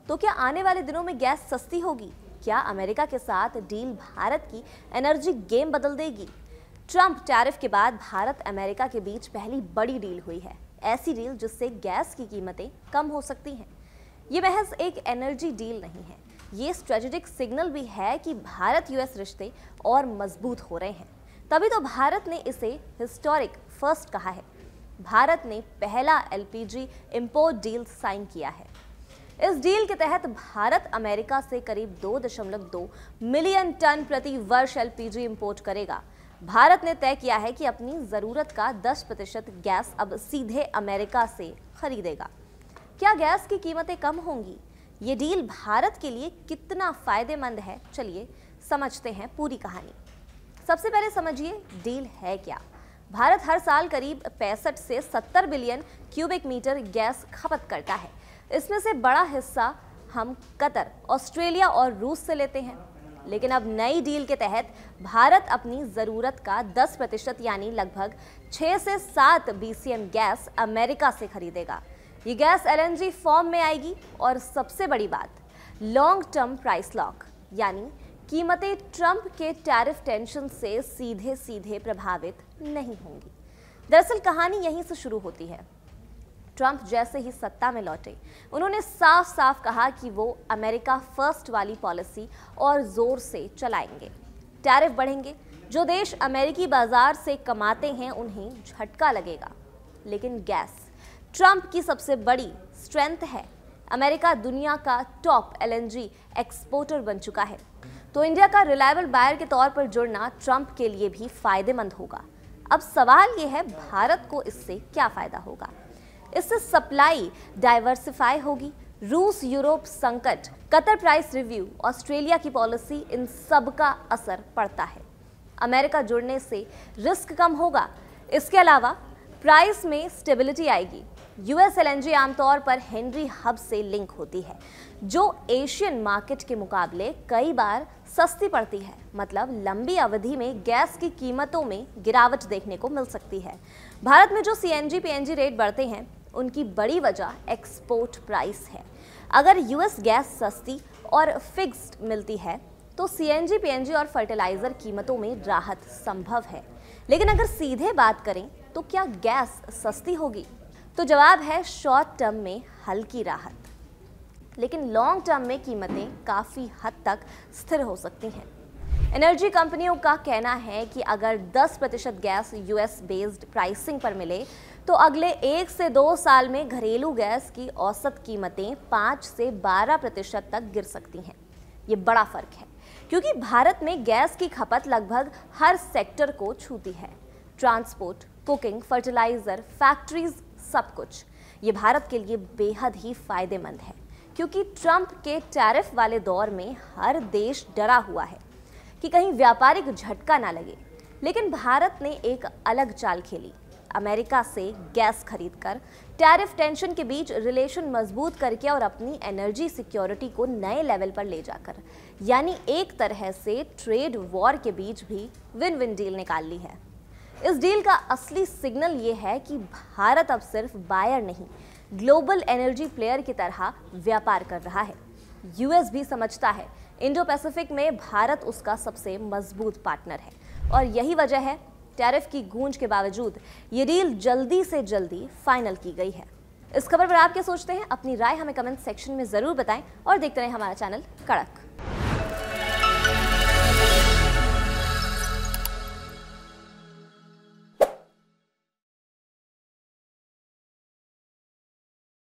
तो क्या आने वाले दिनों में गैस सस्ती होगी? क्या अमेरिका के साथ डील भारत की एनर्जी गेम बदल देगी? ट्रंप टैरिफ के बाद भारत अमेरिका के बीच पहली बड़ी डील हुई है। ऐसी डील जिससे गैस की कीमतें कम हो सकती हैं। ये महज एक एनर्जी डील नहीं है, ये स्ट्रेटेजिक सिग्नल भी है कि भारत यूएस रिश्ते और मजबूत हो रहे हैं। तभी तो भारत ने इसे हिस्टोरिक फर्स्ट कहा है। भारत ने पहला एलपीजी इंपोर्ट डील साइन किया है। इस डील के तहत भारत अमेरिका से करीब 2.2 मिलियन टन प्रति वर्ष एलपीजी इंपोर्ट करेगा। भारत ने तय किया है कि अपनी जरूरत का 10% गैस अब सीधे अमेरिका से खरीदेगा। क्या गैस की कीमतें कम होंगी? ये डील भारत के लिए कितना फायदेमंद है, चलिए समझते हैं पूरी कहानी। सबसे पहले समझिए डील है क्या। भारत हर साल करीब 65 से 70 बिलियन क्यूबिक मीटर गैस खपत करता है। इसमें से बड़ा हिस्सा हम कतर, ऑस्ट्रेलिया और रूस से लेते हैं। लेकिन अब नई डील के तहत भारत अपनी ज़रूरत का 10% यानी लगभग 6 से 7 BCM गैस अमेरिका से खरीदेगा। ये गैस LNG फॉर्म में आएगी और सबसे बड़ी बात, लॉन्ग टर्म प्राइस लॉक, यानी कीमतें ट्रंप के टैरिफ टेंशन से सीधे सीधे प्रभावित नहीं होंगी। दरअसल कहानी यहीं से शुरू होती है। ट्रंप जैसे ही सत्ता में लौटे, उन्होंने साफ साफ कहा कि वो अमेरिका फर्स्ट वाली पॉलिसी और जोर से चलाएंगे। टैरिफ बढ़ेंगे, जो देश अमेरिकी बाजार से कमाते हैं उन्हें झटका लगेगा। लेकिन गैस ट्रंप की सबसे बड़ी स्ट्रेंथ है। अमेरिका दुनिया का टॉप LNG एक्सपोर्टर बन चुका है, तो इंडिया का रिलायबल बायर के तौर पर जुड़ना ट्रंप के लिए भी फायदेमंद होगा। अब सवाल यह है, भारत को इससे क्या फायदा होगा? इससे सप्लाई डाइवर्सिफाई होगी। रूस यूरोप संकट, कतर प्राइस रिव्यू, ऑस्ट्रेलिया की पॉलिसी, इन सब का असर पड़ता है। अमेरिका जुड़ने से रिस्क कम होगा। इसके अलावा प्राइस में स्टेबिलिटी आएगी। यूएस LNG आमतौर पर हेनरी हब से लिंक होती है, जो एशियन मार्केट के मुकाबले कई बार सस्ती पड़ती है। मतलब लंबी अवधि में गैस की कीमतों में गिरावट देखने को मिल सकती है। भारत में जो CNG PNG रेट बढ़ते हैं, उनकी बड़ी वजह एक्सपोर्ट प्राइस है। अगर यूएस गैस सस्ती और फिक्स्ड मिलती है तो CNG PNG और फर्टिलाइजर कीमतों में राहत संभव है। लेकिन अगर सीधे बात करें तो क्या गैस सस्ती होगी? तो जवाब है शॉर्ट टर्म में हल्की राहत, लेकिन लॉन्ग टर्म में कीमतें काफ़ी हद तक स्थिर हो सकती हैं। एनर्जी कंपनियों का कहना है कि अगर 10% गैस यूएस बेस्ड प्राइसिंग पर मिले तो अगले 1 से 2 साल में घरेलू गैस की औसत कीमतें 5 से 12% तक गिर सकती हैं। ये बड़ा फर्क है, क्योंकि भारत में गैस की खपत लगभग हर सेक्टर को छूती है। ट्रांसपोर्ट, कुकिंग, फर्टिलाइजर, फैक्ट्रीज, सब कुछ। ये भारत के लिए बेहद ही फायदेमंद है, क्योंकि ट्रंप के टैरिफ वाले दौर में हर देश डरा हुआ है कि कहीं व्यापारिक झटका ना लगे। लेकिन भारत ने एक अलग चाल खेली। अमेरिका से गैस खरीदकर टैरिफ टेंशन के बीच रिलेशन मजबूत करके और अपनी एनर्जी सिक्योरिटी को नए लेवल पर ले जाकर, यानी एक तरह से ट्रेड वॉर के बीच भी विन विन डील निकाल ली है। इस डील का असली सिग्नल ये है कि भारत अब सिर्फ बायर नहीं, ग्लोबल एनर्जी प्लेयर की तरह व्यापार कर रहा है। यूएस भी समझता है इंडो पैसिफिक में भारत उसका सबसे मजबूत पार्टनर है, और यही वजह है टैरिफ की गूंज के बावजूद ये डील जल्दी से जल्दी फाइनल की गई है। इस खबर पर आप क्या सोचते हैं? अपनी राय हमें कमेंट सेक्शन में जरूर बताएं और देखते रहें हमारा चैनल कड़क।